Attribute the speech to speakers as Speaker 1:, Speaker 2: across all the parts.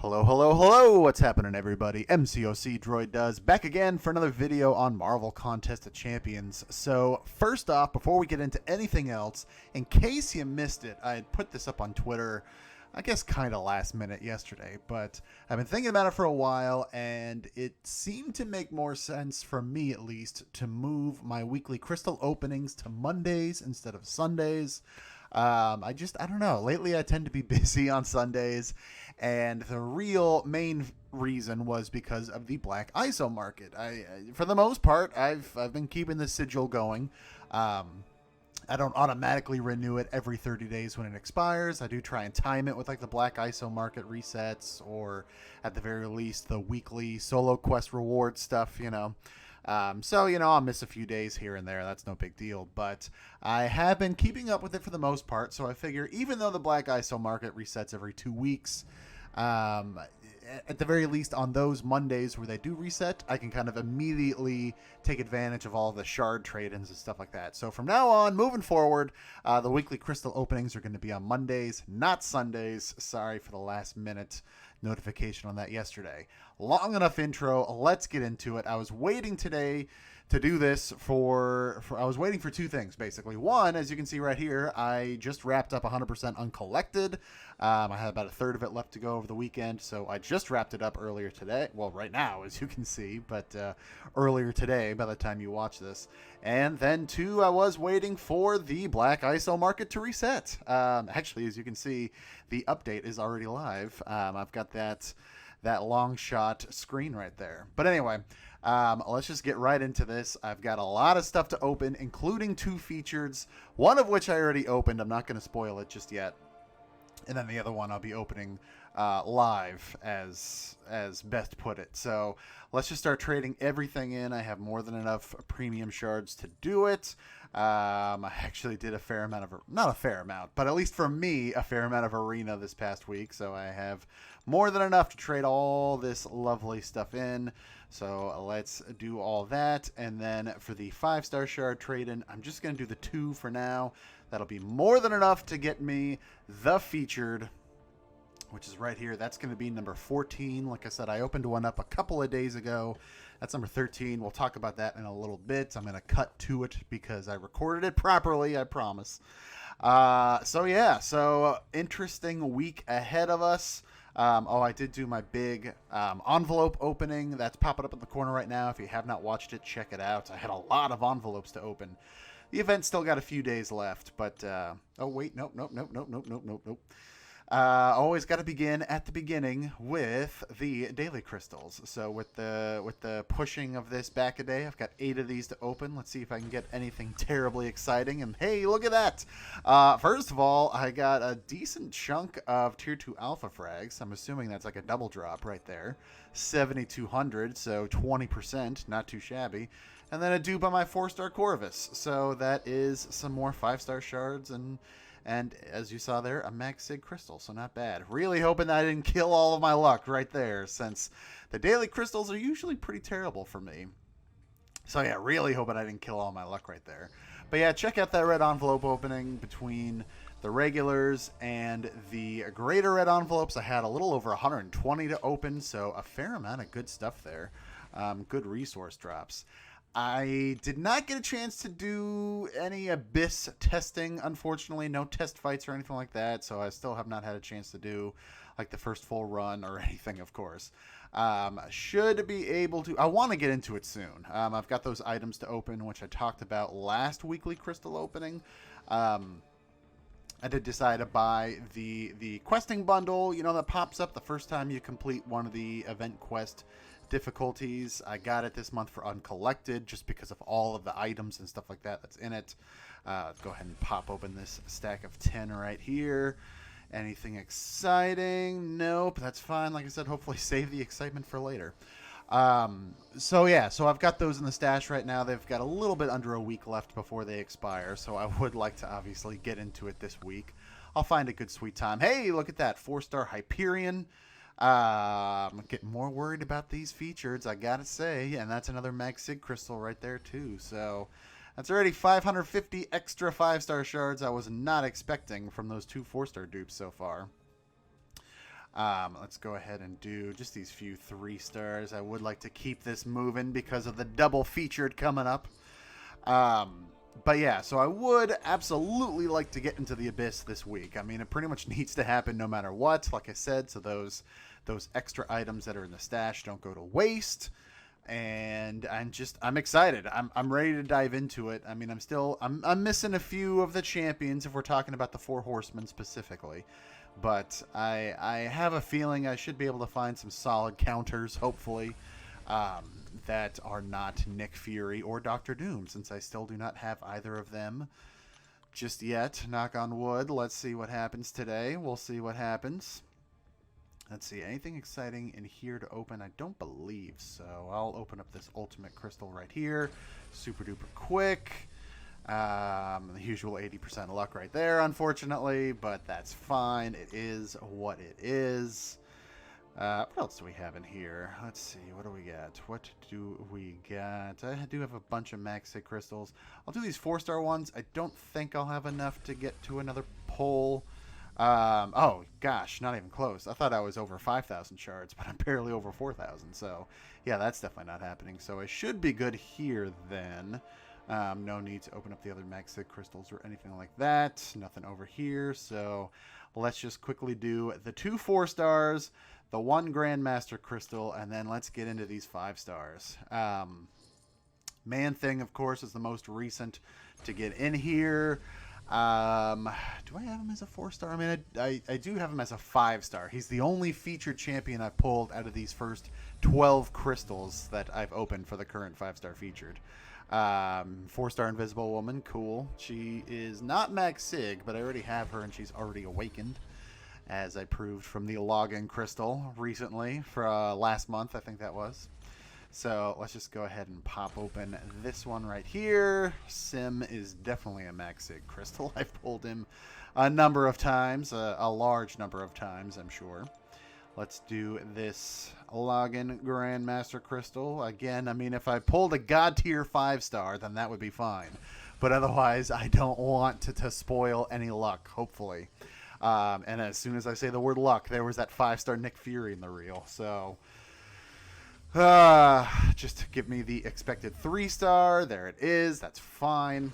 Speaker 1: Hello, hello, hello! What's happening, everybody? MCOC Droid does back again for another video on Marvel Contest of Champions. So, first off, before we get into anything else, in case you missed it, I had put this up on Twitter, I guess kind of last minute yesterday, but I've been thinking about it for a while, and it seemed to make more sense, for me at least, to move my weekly crystal openings to Mondays instead of Sundays. I don't know. Lately, I tend to be busy on Sundays, and the real main reason was because of the black ISO market. For the most part, I've been keeping the sigil going. I don't automatically renew it every 30 days when it expires. I do try and time it with like the black ISO market resets, or at the very least the weekly solo quest reward stuff, I'll miss a few days here and there. That's no big deal. But I have been keeping up with it for the most part. So I figure even though the black ISO market resets every 2 weeks, at the very least on those Mondays where they do reset, I can kind of immediately take advantage of all the shard trade-ins and stuff like that. So from now on, moving forward, the weekly crystal openings are going to be on Mondays, not Sundays. Sorry for the last minute notification on that yesterday. Long enough intro. Let's get into it. I was waiting today to do this I was waiting for two things, basically. One, as you can see right here, I just wrapped up 100% uncollected. I had about a third of it left to go over the weekend, so I just wrapped it up earlier today. Well, right now, as you can see, but earlier today by the time you watch this. And then two, I was waiting for the black ISO market to reset. Actually, as you can see, the update is already live. I've got that long shot screen right there. But anyway, let's just get right into this. I've got a lot of stuff to open, including two features, one of which I already opened. I'm not going to spoil it just yet. And then the other one I'll be opening live, as best put it. So let's just start trading everything in. I have more than enough premium shards to do it. I actually did a fair amount of, not a fair amount, but at least for me, a fair amount of arena this past week. So I have more than enough to trade all this lovely stuff in. So let's do all that. And then for the 5-star shard trade-in, I'm just going to do the 2 for now. That'll be more than enough to get me the featured, which is right here. That's going to be number 14. Like I said, I opened one up a couple of days ago. That's number 13. We'll talk about that in a little bit. I'm going to cut to it because I recorded it properly, I promise. So interesting week ahead of us. I did do my big envelope opening. That's popping up in the corner right now. If you have not watched it, check it out. I had a lot of envelopes to open. The event still got a few days left, but nope. Always got to begin at the beginning with the daily crystals. So with the pushing of this back a day, I've got 8 of these to open. Let's see if I can get anything terribly exciting. And hey, look at that! First of all, I got a decent chunk of tier 2 alpha frags. I'm assuming that's like a double drop right there. 7,200, so 20%, not too shabby. And then a dupe on my 4-star Corvus. So that is some more 5-star shards and as you saw there, a max sig crystal, so not bad. Really hoping that I didn't kill all of my luck right there, since the daily crystals are usually pretty terrible for me. So yeah, really hoping I didn't kill all my luck right there. But yeah, check out that red envelope opening between the regulars and the greater red envelopes. I had a little over 120 to open, so a fair amount of good stuff there. Good resource drops. I did not get a chance to do any Abyss testing, unfortunately. No test fights or anything like that, so I still have not had a chance to do like the first full run or anything, of course. Should be able to. I want to get into it soon. I've got those items to open, which I talked about last weekly crystal opening. I did decide to buy the questing bundle, that pops up the first time you complete one of the event quest difficulties. I got it this month for uncollected just because of all of the items and stuff like that that's in it. Let's go ahead and pop open this stack of 10 right here. Anything exciting? Nope, that's fine. Like I said, hopefully save the excitement for later. So I've got those in the stash right now. They've got a little bit under a week left before they expire, so I would like to obviously get into it this week. I'll find a good sweet time. Hey, look at that, 4-star Hyperion. I'm getting more worried about these features, I gotta say, and that's another max sig crystal right there too. So that's already 550 extra 5-star shards I was not expecting from those 2 4-star dupes so far. Let's go ahead and do just these few 3 stars. I would like to keep this moving because of the double featured coming up. But yeah, so I would absolutely like to get into the Abyss this week. I mean, it pretty much needs to happen no matter what, like I said, so those extra items that are in the stash don't go to waste. And I'm excited. I'm ready to dive into it. I mean, I'm missing a few of the champions if we're talking about the 4 horsemen specifically. But I have a feeling I should be able to find some solid counters, hopefully, that are not Nick Fury or Doctor Doom, since I still do not have either of them just yet. Knock on wood. Let's see what happens today. We'll see what happens. Let's see. Anything exciting in here to open? I don't believe so. I'll open up this ultimate crystal right here. Super duper quick. The usual 80% luck right there, unfortunately, but that's fine. It is what it is. What else do we have in here? Let's see. What do we got? What do we got? I do have a bunch of MCOC crystals. I'll do these 4-star ones. I don't think I'll have enough to get to another pull. Oh, gosh, not even close. I thought I was over 5,000 shards, but I'm barely over 4,000. So, yeah, that's definitely not happening. So I should be good here then. No need to open up the other MCOC crystals or anything like that. Nothing over here. So let's just quickly do the 2 4-stars, the 1 Grandmaster crystal, and then let's get into these 5 stars. Man Thing, of course, is the most recent to get in here. Do I have him as a 4-star? I mean, I do have him as a 5-star. He's the only featured champion I pulled out of these first 12 crystals that I've opened for the current 5-star featured. 4-star Invisible Woman, cool. She is not Max Sig, but I already have her, and she's already awakened, as I proved from the login crystal recently for last month, I think that was. So let's just go ahead and pop open this one right here. Sim is definitely a Max Sig crystal. I've pulled him a number of times, a large number of times, I'm sure. Let's do this login Grandmaster crystal. Again, I mean, if I pulled a God tier 5-star, then that would be fine. But otherwise, I don't want to spoil any luck, hopefully. And as soon as I say the word luck, there was that 5-star Nick Fury in the reel. So, just give me the expected 3-star. There it is. That's fine.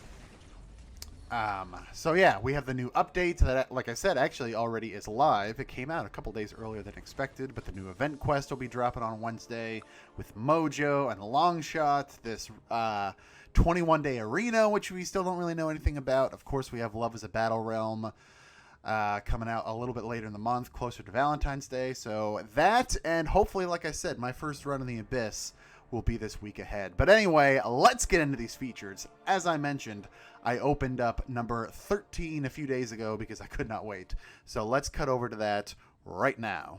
Speaker 1: So yeah, we have the new update that, like I said, actually already is live. It came out a couple days earlier than expected, but the new event quest will be dropping on Wednesday with Mojo and Longshot. This 21-day arena, which we still don't really know anything about. Of course, we have Love is a Battle Realm coming out a little bit later in the month, closer to Valentine's Day. So that, and hopefully, like I said, my first run in the Abyss will be this week ahead. But anyway, let's get into these features. As I mentioned, I opened up number 13 a few days ago because I could not wait. So let's cut over to that right now.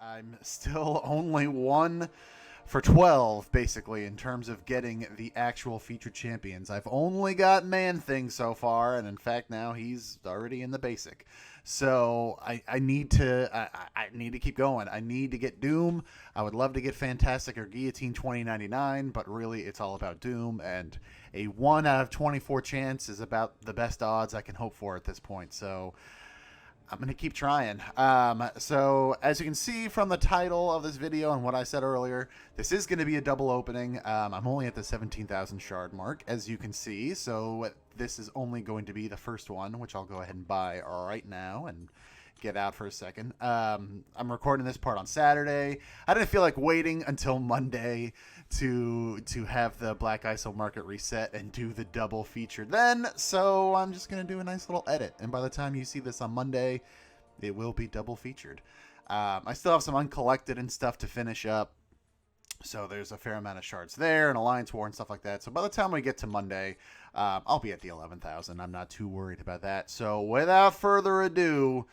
Speaker 1: I'm still only 1 for 12, basically, in terms of getting the actual featured champions. I've only got Man Thing so far, and in fact, now he's already in the basic. So I need to keep going. I need to get Doom. I would love to get Fantastic or Guillotine 2099, but really it's all about Doom, and a 1 out of 24 chance is about the best odds I can hope for at this point. So I'm going to keep trying. So as you can see from the title of this video and what I said earlier, this is going to be a double opening. I'm only at the 17,000 shard mark, as you can see. So this is only going to be the first one, which I'll go ahead and buy right now and get out for a second. I'm recording this part on Saturday. I didn't feel like waiting until Monday to have the Black ISO market reset and do the double feature then, so I'm just gonna do a nice little edit, and by the time you see this on Monday, it will be double featured. I still have some uncollected and stuff to finish up, so there's a fair amount of shards there and Alliance War and stuff like that. So by the time we get to Monday, I'll be at the 11,000. I'm not too worried about that. So without further ado,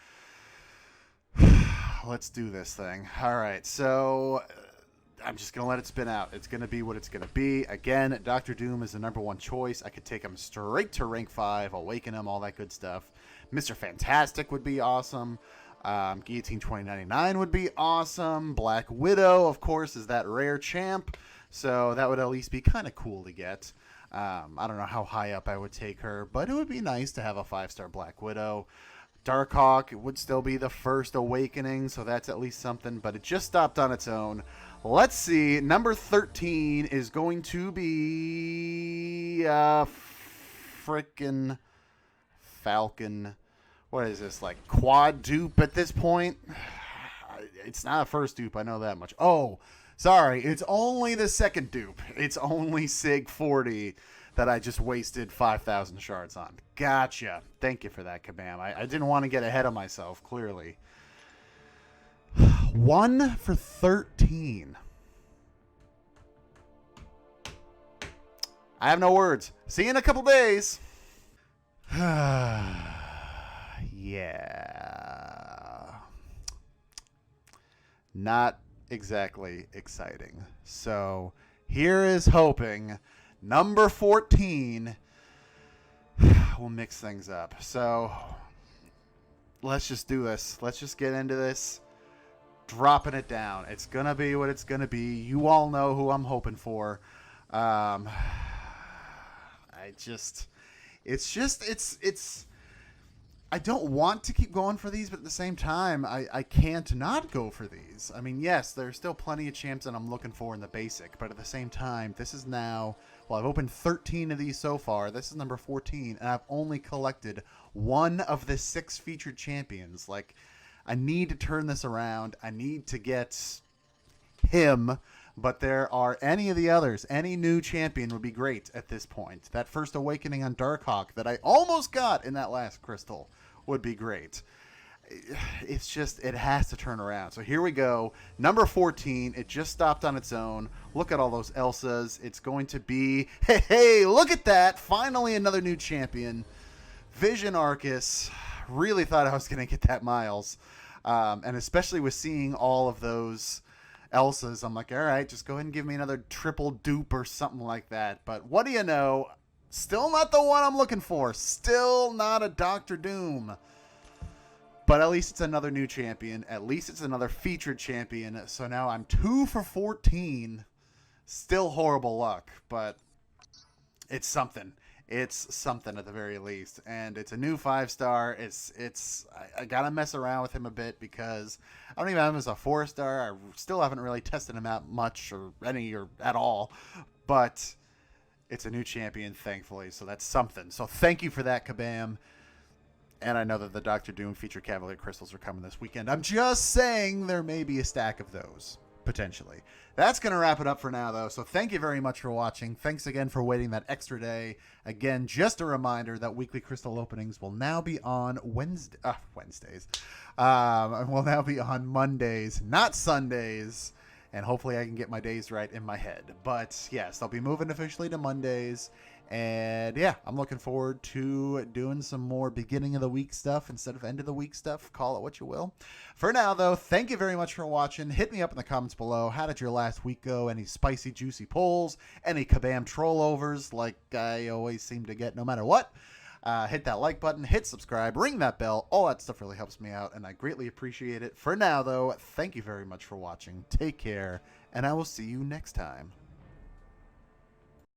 Speaker 1: let's do this thing. All right, so I'm just going to let it spin out. It's going to be what it's going to be. Again, Dr. Doom is the #1 choice. I could take him straight to rank 5, awaken him, all that good stuff. Mr. Fantastic would be awesome. Guillotine 2099 would be awesome. Black Widow, of course, is that rare champ. So that would at least be kind of cool to get. I don't know how high up I would take her, but it would be nice to have a 5-star Black Widow. Darkhawk would still be the first awakening, so that's at least something, but it just stopped on its own. Let's see. Number 13 is going to be frickin' Falcon. What is this, like quad dupe at this point? It's not a first dupe, I know that much. Oh, sorry, it's only the second dupe. It's only Sig 40 that I just wasted 5,000 shards on. Gotcha. Thank you for that, Kabam. I didn't want to get ahead of myself, clearly. 1 for 13. I have no words. See you in a couple days. Yeah. Not exactly exciting. So here is hoping number 14 will mix things up. So let's just do this. Let's just get into this. Dropping it down. It's going to be what it's going to be. You all know who I'm hoping for. I don't want to keep going for these, but at the same time, I can't not go for these. I mean, yes, there's still plenty of champs that I'm looking for in the basic, but at the same time, this is now, well, I've opened 13 of these so far. This is number 14, and I've only collected one of the 6 featured champions. Like, I need to turn this around. I need to get him, but there are any of the others. Any new champion would be great at this point. That first awakening on Darkhawk that I almost got in that last crystal would be great. It's just, it has to turn around. So here we go. Number 14. It just stopped on its own. Look at all those Elsas. It's going to be, hey, look at that. Finally another new champion. Vision Arcus. Really thought I was going to get that Miles. And especially with seeing all of those Elsas, I'm like, all right, just go ahead and give me another triple dupe or something like that. But what do you know? Still not the one I'm looking for. Still not a Dr. Doom. But at least it's another new champion. At least it's another featured champion. So now I'm 2 for 14. Still horrible luck, but it's something. It's something at the very least. And it's a new 5-star. I gotta mess around with him a bit because I don't even have him as a 4-star. I still haven't really tested him out much or any or at all. But it's a new champion, thankfully. So that's something. So thank you for that, Kabam. And I know that the Dr. Doom featured Cavalier Crystals are coming this weekend. I'm just saying there may be a stack of those, potentially. That's going to wrap it up for now, though. So thank you very much for watching. Thanks again for waiting that extra day. Again, just a reminder that weekly crystal openings will now be on Wednesdays. Will now be on Mondays, not Sundays. And hopefully I can get my days right in my head. But yes, I'll be moving officially to Mondays. And yeah, I'm looking forward to doing some more beginning of the week stuff instead of end of the week stuff. Call it what you will. For now, though, thank you very much for watching. Hit me up in the comments below. How did your last week go? Any spicy, juicy pulls? Any Kabam trollovers like I always seem to get no matter what? Hit that like button, hit subscribe, ring that bell. All that stuff really helps me out, and I greatly appreciate it. For now, though, thank you very much for watching. Take care, and I will see you next time.